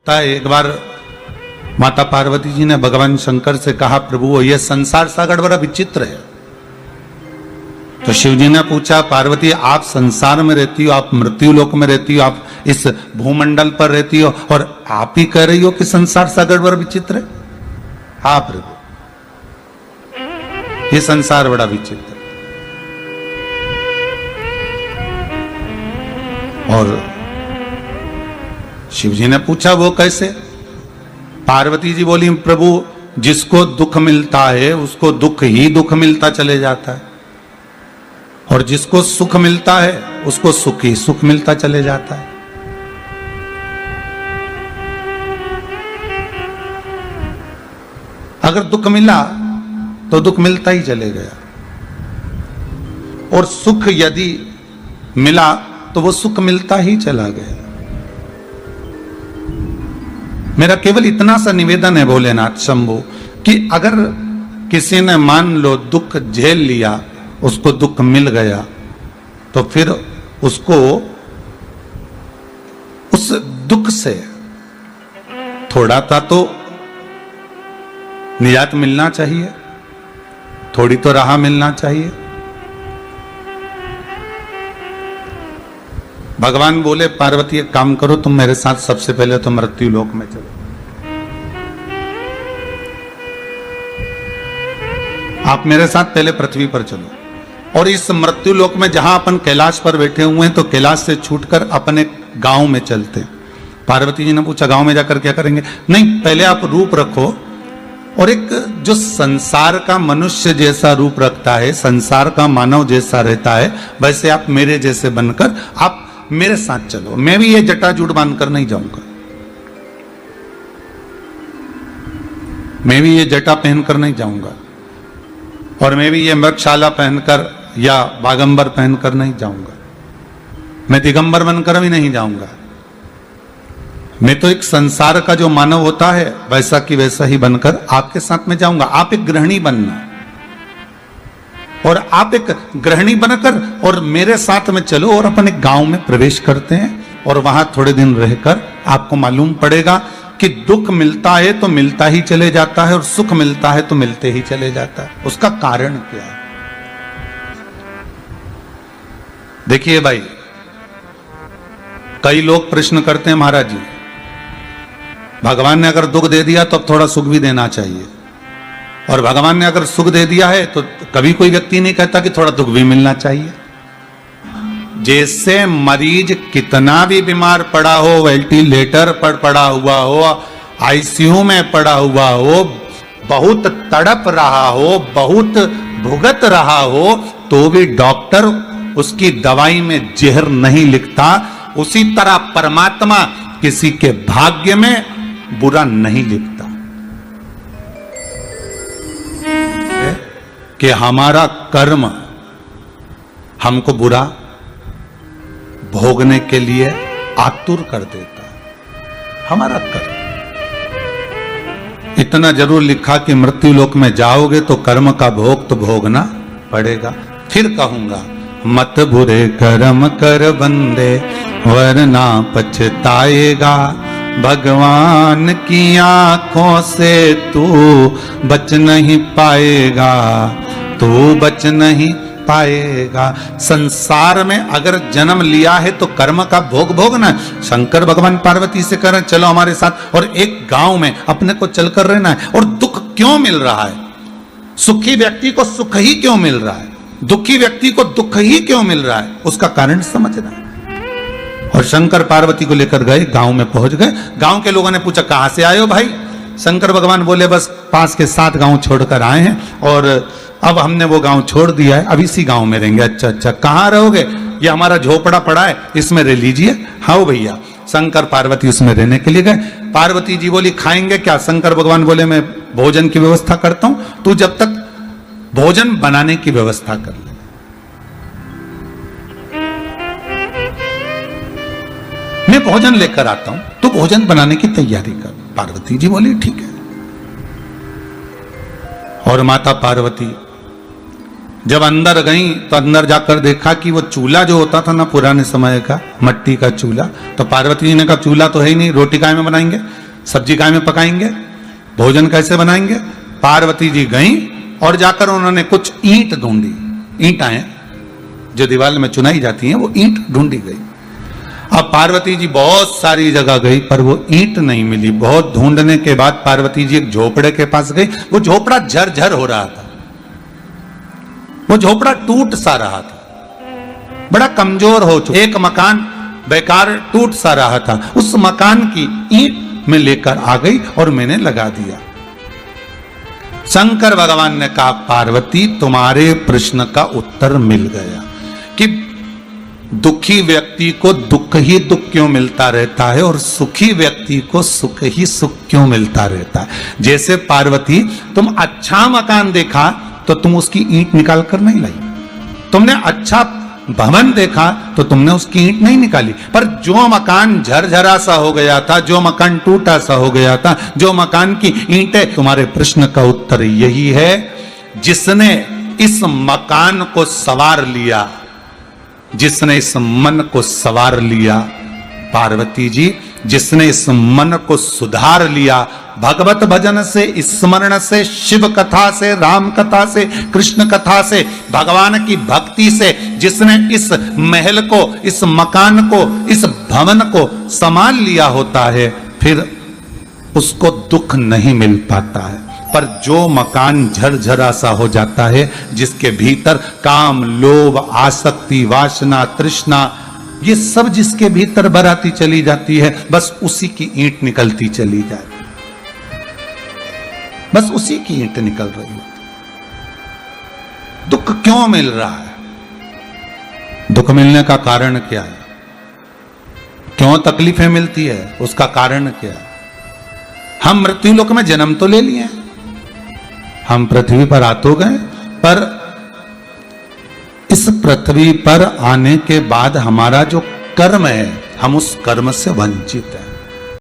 एक बार माता पार्वती जी ने भगवान शंकर से कहा, प्रभु ये संसार सागर बड़ा विचित्र है। तो शिव जी ने पूछा, पार्वती आप संसार में रहती हो, आप मृत्यु लोक में रहती हो, आप इस भूमंडल पर रहती हो और आप ही कह रही हो कि संसार सागर बड़ा विचित्र है। हाँ प्रभु, ये संसार बड़ा विचित्र है। और शिव जी ने पूछा वो कैसे? पार्वती जी बोली, प्रभु जिसको दुख मिलता है उसको दुख ही दुख मिलता चले जाता है, और जिसको सुख मिलता है उसको सुख ही सुख मिलता चले जाता है। अगर दुख मिला तो दुख मिलता ही चले गया, और सुख यदि मिला तो वो सुख मिलता ही चला गया। मेरा केवल इतना सा निवेदन है भोलेनाथ शंभु कि अगर किसी ने मान लो दुख झेल लिया, उसको दुख मिल गया, तो फिर उसको उस दुख से थोड़ा सा तो निजात मिलना चाहिए, थोड़ी तो राह मिलना चाहिए। भगवान बोले, पार्वती एक काम करो, तुम मेरे साथ सबसे पहले तो मृत्यु लोक में चलो। आप मेरे साथ पहले पृथ्वी पर चलो, और इस मृत्यु लोक में जहां अपन कैलाश पर बैठे हुए हैं, तो कैलाश से छूटकर अपने गांव में चलते हैं। पार्वती जी ने पूछा, गांव में जाकर क्या करेंगे? नहीं, पहले आप रूप रखो, और एक जो संसार का मनुष्य जैसा रूप रखता है, संसार का मानव जैसा रहता है, वैसे आप मेरे जैसे बनकर आप मेरे साथ चलो। मैं भी ये जटाजूट बांधकर नहीं जाऊंगा, मैं भी ये जटा पहनकर नहीं जाऊंगा, और मैं भी ये मृगशाला पहनकर या बागंबर पहनकर नहीं जाऊंगा, मैं दिगंबर बनकर भी नहीं जाऊंगा। मैं तो एक संसार का जो मानव होता है वैसा की वैसा ही बनकर आपके साथ में जाऊंगा। आप एक गृहिणी बनना, और आप एक गृहिणी बनकर और मेरे साथ में चलो, और अपन एक गांव में प्रवेश करते हैं, और वहां थोड़े दिन रहकर आपको मालूम पड़ेगा कि दुख मिलता है तो मिलता ही चले जाता है, और सुख मिलता है तो मिलते ही चले जाता है। उसका कारण क्या है? देखिए भाई, कई लोग प्रश्न करते हैं, महाराज जी भगवान ने अगर दुख दे दिया तो अब थोड़ा सुख भी देना चाहिए, और भगवान ने अगर सुख दे दिया है तो कभी कोई व्यक्ति नहीं कहता कि थोड़ा दुख भी मिलना चाहिए। जैसे मरीज कितना भी बीमार पड़ा हो, वेंटिलेटर पर पड़ा हुआ हो, आईसीयू में पड़ा हुआ हो, बहुत तड़प रहा हो, बहुत भुगत रहा हो, तो भी डॉक्टर उसकी दवाई में जहर नहीं लिखता। उसी तरह परमात्मा किसी के भाग्य में बुरा नहीं लिखता कि हमारा कर्म हमको बुरा भोगने के लिए आतुर कर देता है। हमारा कर्म इतना जरूर लिखा कि मृत्यु लोक में जाओगे तो कर्म का भोग तो भोगना पड़ेगा। फिर कहूंगा, मत बुरे कर्म कर बंदे वरना पछताएगा, भगवान की आंखों से तू बच नहीं पाएगा, तू बच नहीं पाएगा। संसार में अगर जन्म लिया है तो कर्म का भोग भोगना। शंकर भगवान पार्वती से कह रहे चलो हमारे साथ, और एक गांव में अपने को चलकर रहना है। और दुख क्यों मिल रहा है? सुखी व्यक्ति को सुख ही क्यों मिल रहा है? दुखी व्यक्ति को दुख ही क्यों मिल रहा है? उसका कारण समझना है। और शंकर पार्वती को लेकर गए, गांव में पहुंच गए। गांव के लोगों ने पूछा, कहां से आए हो भाई? शंकर भगवान बोले, बस पास के 7 गांव छोड़कर आए हैं, और अब हमने वो गांव छोड़ दिया है, अब इसी गांव में रहेंगे। अच्छा अच्छा, कहां रहोगे? ये हमारा झोपड़ा पड़ा है, इसमें रह लीजिए। हाँ भैया। शंकर पार्वती उसमें रहने के लिए गए। पार्वती जी बोली, खाएंगे क्या? शंकर भगवान बोले, मैं भोजन की व्यवस्था करता हूं, तू जब तक भोजन बनाने की व्यवस्था कर ले। मैं भोजन लेकर आता हूं, तू भोजन बनाने की तैयारी कर। पार्वती जी बोली, ठीक है। और माता पार्वती जब अंदर गई तो अंदर जाकर देखा कि वो चूल्हा जो होता था ना पुराने समय का, मट्टी का चूल्हा, तो पार्वती जी ने कहा चूल्हा तो है ही नहीं, रोटी काय में बनाएंगे, सब्जी काय में पकाएंगे, भोजन कैसे बनाएंगे। पार्वती जी गई और जाकर उन्होंने कुछ ईंट ढूंढी, ईंटें जो दीवार में चुनाई जाती हैं वो ईंट ढूंढी गई। अब पार्वती जी बहुत सारी जगह गई पर वो ईंट नहीं मिली। बहुत ढूंढने के बाद पार्वती जी एक झोपड़े के पास गई, वो झोपड़ा झरझर हो रहा था, वो झोपड़ा टूट सा रहा था, बड़ा कमजोर हो चुका, एक मकान बेकार टूट सा रहा था। उस मकान की ईंट में लेकर आ गई और मैंने लगा दिया। शंकर भगवान ने कहा पार्वती तुम्हारे प्रश्न का उत्तर मिल गया कि दुखी व्यक्ति को दुख ही दुख क्यों मिलता रहता है और सुखी व्यक्ति को सुख ही सुख क्यों मिलता रहता है। जैसे पार्वती तुम अच्छा मकान देखा तो तुम उसकी ईंट निकाल कर नहीं लाई, तुमने अच्छा भवन देखा तो तुमने उसकी ईंट नहीं निकाली, पर जो मकान झरझरा सा हो गया था, जो मकान टूटा सा हो गया था, जो मकान की ईंटें, तुम्हारे प्रश्न का उत्तर यही है जिसने इस मकान को सवार लिया, जिसने इस मन को सवार लिया, पार्वती जी जिसने इस मन को सुधार लिया भगवत भजन से, स्मरण से, शिव कथा से, राम कथा से, कृष्ण कथा से, भगवान की भक्ति से, जिसने इस महल को, इस मकान को, इस भवन को संभाल लिया होता है, फिर उसको दुख नहीं मिल पाता है। पर जो मकान झरझरा सा हो जाता है, जिसके भीतर काम, लोभ, आसक्ति, वासना, तृष्णा, ये सब जिसके भीतर भराती चली जाती है, बस उसी की ईंट निकलती चली जाए, बस उसी की ईंट निकल रही है। दुख क्यों मिल रहा है? दुख मिलने का कारण क्या है? क्यों तकलीफें मिलती है? उसका कारण क्या है? हम मृत्यु लोक में जन्म तो ले लिए, हम पृथ्वी पर आ तो गए, पर इस पृथ्वी पर आने के बाद हमारा जो कर्म है, हम उस कर्म से वंचित हैं।